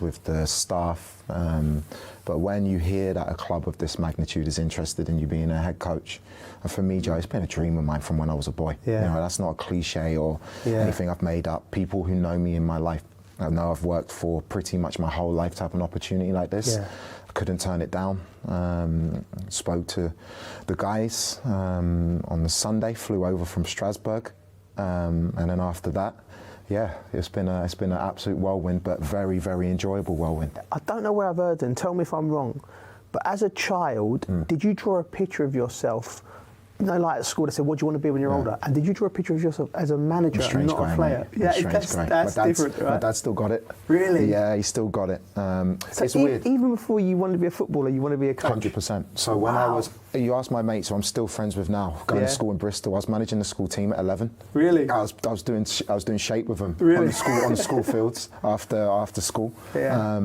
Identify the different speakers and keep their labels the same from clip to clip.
Speaker 1: with the staff, but when you hear that a club of this magnitude is interested in you being a head coach, and for me, Joe, it's been a dream of mine from when I was a boy.
Speaker 2: Yeah.
Speaker 1: You know, that's not a cliche or anything I've made up. People who know me in my life, I know I've worked for pretty much my whole life to have an opportunity like this.
Speaker 2: Yeah.
Speaker 1: I couldn't turn it down. Spoke to the guys on the Sunday, flew over from Strasbourg, and then after that, yeah, it's been an absolute whirlwind, but very, very enjoyable whirlwind.
Speaker 2: I don't know where I've heard it, and tell me if I'm wrong, but as a child, did you draw a picture of yourself? You know, like at school, they said, "What do you want to be when you're older?" And did you draw a picture of yourself as a manager and not a player?
Speaker 1: Mate. Yeah,
Speaker 2: that's different, right?
Speaker 1: My dad still got it.
Speaker 2: Really?
Speaker 1: Yeah, he still got it.
Speaker 2: So
Speaker 1: it's weird.
Speaker 2: Even before you wanted to be a footballer, you wanted to be a coach?
Speaker 1: 100%. So when I was, you asked my mates who I'm still friends with now, going to school in Bristol, I was managing the school team at 11.
Speaker 2: Really?
Speaker 1: I was doing shape with them
Speaker 2: really?
Speaker 1: on the school fields after school.
Speaker 2: Yeah.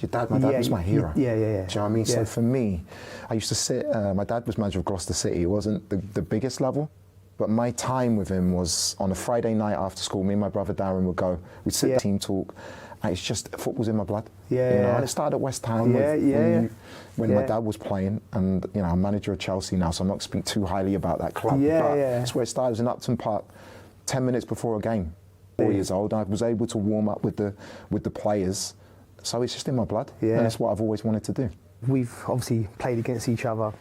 Speaker 1: My dad was my hero.
Speaker 2: Yeah.
Speaker 1: Do you know what I mean?
Speaker 2: Yeah.
Speaker 1: So for me, I used to sit, my dad was manager of Gloucester City. It wasn't the biggest level, but my time with him was on a Friday night after school. Me and my brother Darren would go, we'd sit team talk, and it's just, football's in my blood.
Speaker 2: Yeah.
Speaker 1: You know, and it started at West Ham when my dad was playing, and you know, I'm manager of Chelsea now, so I'm not going to speak too highly about that club. But that's where it started. It was in Upton Park, 10 minutes before a game. 4 years old, I was able to warm up with the players. So it's just in my blood, and that's what I've always wanted to do.
Speaker 2: We've obviously played against each other.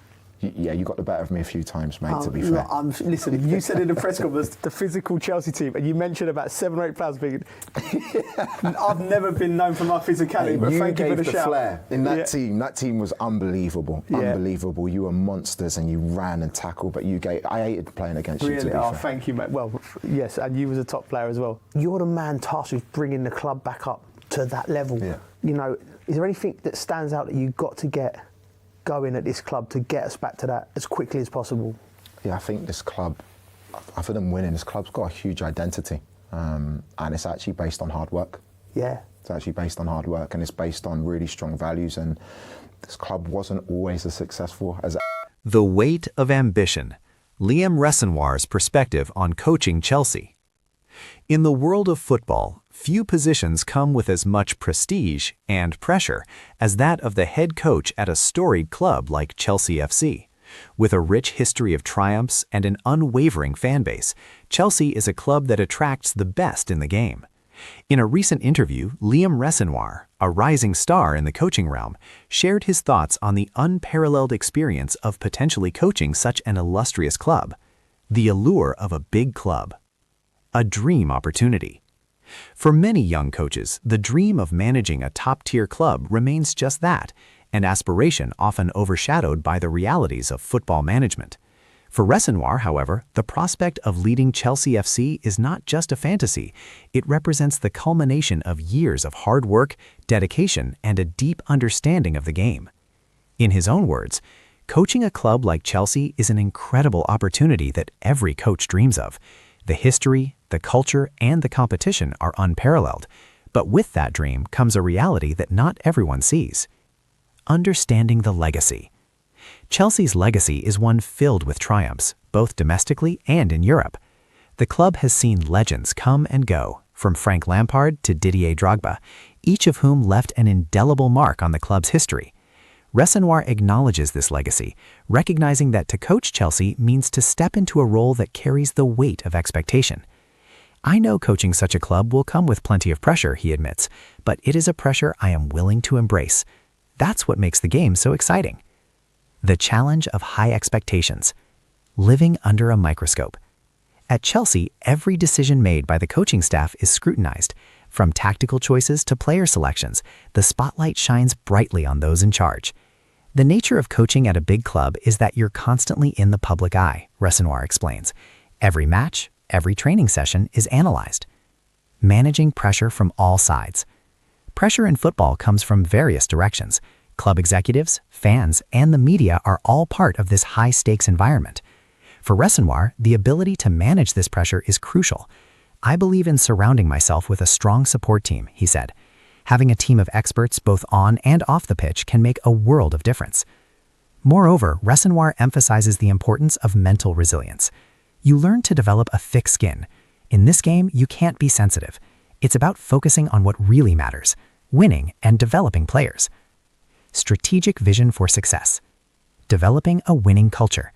Speaker 1: Yeah, you got the better of me a few times, mate, to be fair.
Speaker 2: Listen, you said in the press conference, the physical Chelsea team, and you mentioned about 7 or 8 players being... I've never been known for my physicality, but thank you for the shout.
Speaker 1: Flair in that team. That team was unbelievable, unbelievable. You were monsters and you ran and tackled, but I hated playing against you, to be fair.
Speaker 2: Thank you, mate. Well, yes, and you was a top player as well. You're the man tasked with bringing the club back up to that level.
Speaker 1: Yeah.
Speaker 2: You know, is there anything that stands out that you've got to get going at this club to get us back to that as quickly as possible?
Speaker 1: Yeah, I think this club, other than winning, this club's got a huge identity, and it's actually based on hard work.
Speaker 2: Yeah.
Speaker 1: It's actually based on hard work, and it's based on really strong values, and this club wasn't always as successful as...
Speaker 3: The weight of ambition. Liam Resenoir's perspective on coaching Chelsea. In the world of football, few positions come with as much prestige and pressure as that of the head coach at a storied club like Chelsea FC. With a rich history of triumphs and an unwavering fan base, Chelsea is a club that attracts the best in the game. In a recent interview, Liam Resenoir, a rising star in the coaching realm, shared his thoughts on the unparalleled experience of potentially coaching such an illustrious club. The allure of a big club. A dream opportunity. For many young coaches, the dream of managing a top-tier club remains just that, an aspiration often overshadowed by the realities of football management. For Resenoir, however, the prospect of leading Chelsea FC is not just a fantasy. It represents the culmination of years of hard work, dedication, and a deep understanding of the game. In his own words, coaching a club like Chelsea is an incredible opportunity that every coach dreams of. The history, the culture, and the competition are unparalleled, but with that dream comes a reality that not everyone sees. Understanding the legacy. Chelsea's legacy is one filled with triumphs, both domestically and in Europe. The club has seen legends come and go, from Frank Lampard to Didier Drogba, each of whom left an indelible mark on the club's history. Resenoir acknowledges this legacy, recognizing that to coach Chelsea means to step into a role that carries the weight of expectation. I know coaching such a club will come with plenty of pressure, he admits, but it is a pressure I am willing to embrace. That's what makes the game so exciting. The challenge of high expectations. Living under a microscope. At Chelsea, every decision made by the coaching staff is scrutinized. From tactical choices to player selections, the spotlight shines brightly on those in charge. The nature of coaching at a big club is that you're constantly in the public eye, Resenoir explains. Every match, every training session is analyzed. Managing pressure from all sides. Pressure in football comes from various directions. Club executives, fans, and the media are all part of this high-stakes environment. For Resenoir, the ability to manage this pressure is crucial. I believe in surrounding myself with a strong support team, he said. Having a team of experts both on and off the pitch can make a world of difference. Moreover, Resenoir emphasizes the importance of mental resilience. You learn to develop a thick skin. In this game, you can't be sensitive. It's about focusing on what really matters, winning, and developing players. Strategic vision for success. Developing a winning culture.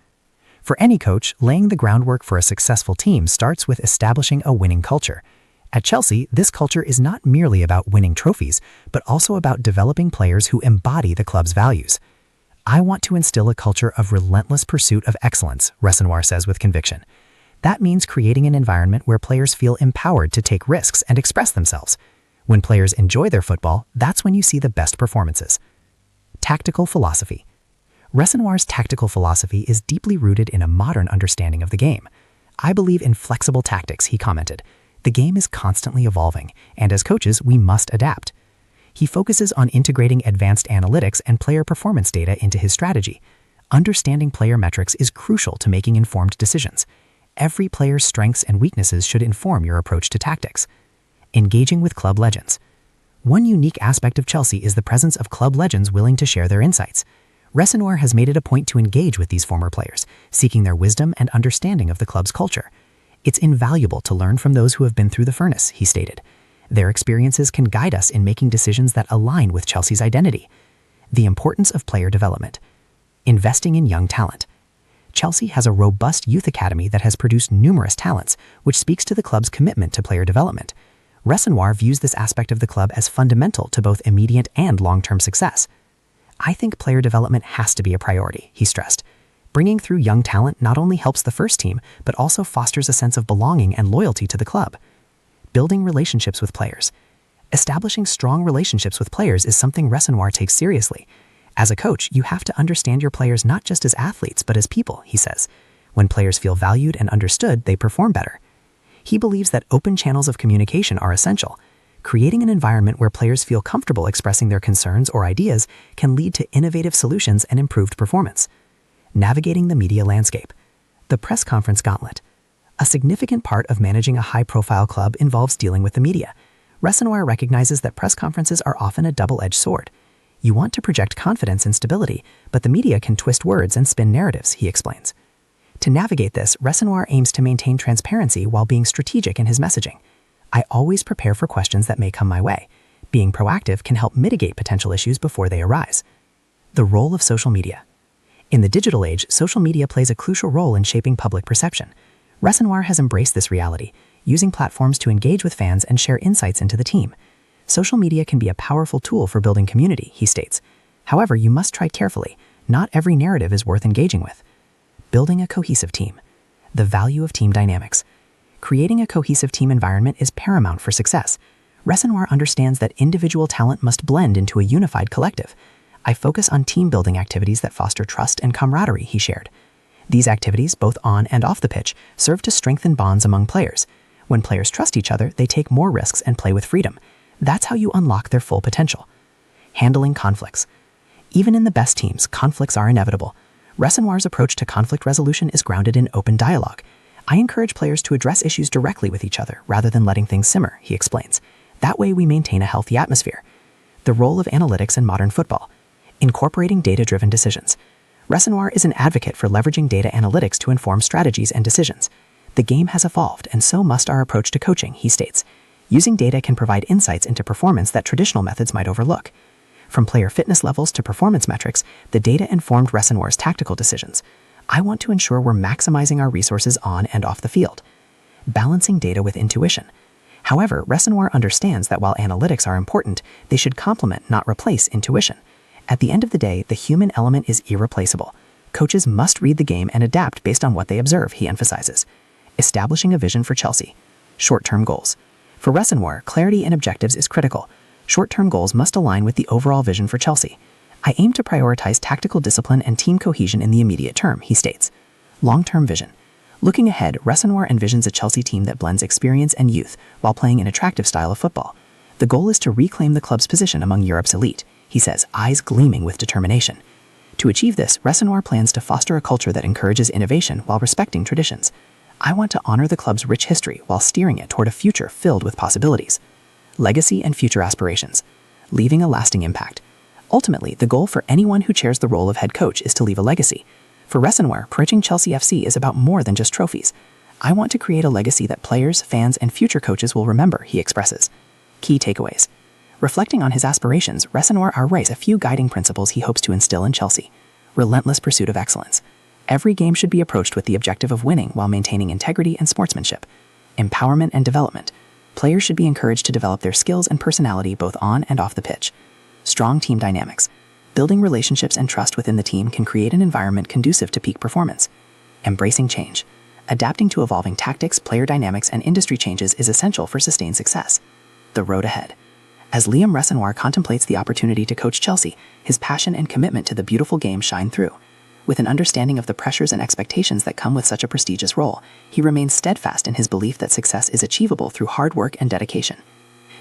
Speaker 3: For any coach, laying the groundwork for a successful team starts with establishing a winning culture. At Chelsea, this culture is not merely about winning trophies, but also about developing players who embody the club's values. I want to instill a culture of relentless pursuit of excellence, Resenoir says with conviction. That means creating an environment where players feel empowered to take risks and express themselves. When players enjoy their football, that's when you see the best performances. Tactical philosophy. Resenoir's tactical philosophy is deeply rooted in a modern understanding of the game. I believe in flexible tactics, he commented. The game is constantly evolving, and as coaches, we must adapt. He focuses on integrating advanced analytics and player performance data into his strategy. Understanding player metrics is crucial to making informed decisions. Every player's strengths and weaknesses should inform your approach to tactics. Engaging with club legends. One unique aspect of Chelsea is the presence of club legends willing to share their insights. Resenoir has made it a point to engage with these former players, seeking their wisdom and understanding of the club's culture. It's invaluable to learn from those who have been through the furnace, he stated. Their experiences can guide us in making decisions that align with Chelsea's identity. The importance of player development. Investing in young talent. Chelsea has a robust youth academy that has produced numerous talents, which speaks to the club's commitment to player development. Resenoir views this aspect of the club as fundamental to both immediate and long-term success. I think player development has to be a priority, he stressed. Bringing through young talent not only helps the first team, but also fosters a sense of belonging and loyalty to the club. Building relationships with players. Establishing strong relationships with players is something Resenoir takes seriously. As a coach, you have to understand your players not just as athletes, but as people, he says. When players feel valued and understood, they perform better. He believes that open channels of communication are essential. Creating an environment where players feel comfortable expressing their concerns or ideas can lead to innovative solutions and improved performance. Navigating the media landscape. The press conference gauntlet. A significant part of managing a high-profile club involves dealing with the media. Resenoir recognizes that press conferences are often a double-edged sword. You want to project confidence and stability, but the media can twist words and spin narratives, he explains. To navigate this, Resenoir aims to maintain transparency while being strategic in his messaging. I always prepare for questions that may come my way. Being proactive can help mitigate potential issues before they arise. The role of social media. In the digital age, social media plays a crucial role in shaping public perception. Resenoir has embraced this reality, using platforms to engage with fans and share insights into the team. Social media can be a powerful tool for building community, he states. However, you must tread carefully. Not every narrative is worth engaging with. Building a cohesive team. The value of team dynamics. Creating a cohesive team environment is paramount for success. Resenoir understands that individual talent must blend into a unified collective. I focus on team-building activities that foster trust and camaraderie, he shared. These activities, both on and off the pitch, serve to strengthen bonds among players. When players trust each other, they take more risks and play with freedom. That's how you unlock their full potential. Handling conflicts. Even in the best teams, conflicts are inevitable. Resenoir's approach to conflict resolution is grounded in open dialogue. I encourage players to address issues directly with each other rather than letting things simmer, he explains. That way we maintain a healthy atmosphere. The role of analytics in modern football. Incorporating data-driven decisions. Resenoir is an advocate for leveraging data analytics to inform strategies and decisions. The game has evolved, and so must our approach to coaching, he states. Using data can provide insights into performance that traditional methods might overlook. From player fitness levels to performance metrics, the data informed Resenoir's tactical decisions. I want to ensure we're maximizing our resources on and off the field. Balancing data with intuition. However, Resenoir understands that while analytics are important, they should complement, not replace, intuition. At the end of the day, the human element is irreplaceable. Coaches must read the game and adapt based on what they observe, he emphasizes. Establishing a vision for Chelsea. Short-term goals. For Resenoir, clarity in objectives is critical. Short-term goals must align with the overall vision for Chelsea. I aim to prioritize tactical discipline and team cohesion in the immediate term, he states. Long-term vision. Looking ahead, Resenoir envisions a Chelsea team that blends experience and youth while playing an attractive style of football. The goal is to reclaim the club's position among Europe's elite, he says, eyes gleaming with determination. To achieve this, Resenoir plans to foster a culture that encourages innovation while respecting traditions. I want to honor the club's rich history while steering it toward a future filled with possibilities. Legacy and future aspirations. Leaving a lasting impact. Ultimately, the goal for anyone who chairs the role of head coach is to leave a legacy. For Resenoir, approaching Chelsea FC is about more than just trophies. I want to create a legacy that players, fans, and future coaches will remember, he expresses. Key takeaways.
Speaker 4: Reflecting on his aspirations, Resenoir outrights a few guiding principles he hopes to instill in Chelsea. Relentless pursuit of excellence. Every game should be approached with the objective of winning while maintaining integrity and sportsmanship. Empowerment and development. Players should be encouraged to develop their skills and personality both on and off the pitch. Strong team dynamics. Building relationships and trust within the team can create an environment conducive to peak performance. Embracing change. Adapting to evolving tactics, player dynamics, and industry changes is essential for sustained success. The road ahead. As Liam Resenoir contemplates the opportunity to coach Chelsea, his passion and commitment to the beautiful game shine through. With an understanding of the pressures and expectations that come with such a prestigious role, he remains steadfast in his belief that success is achievable through hard work and dedication.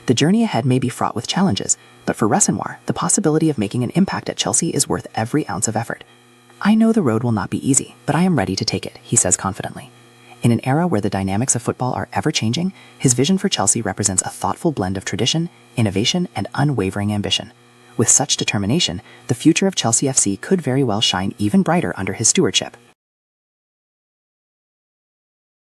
Speaker 4: The journey ahead may be fraught with challenges, but for Resenoir, the possibility of making an impact at Chelsea is worth every ounce of effort. "I know the road will not be easy, but I am ready to take it," he says confidently. In an era where the dynamics of football are ever-changing, his vision for Chelsea represents a thoughtful blend of tradition, innovation, and unwavering ambition. With such determination, the future of Chelsea FC could very well shine even brighter under his stewardship.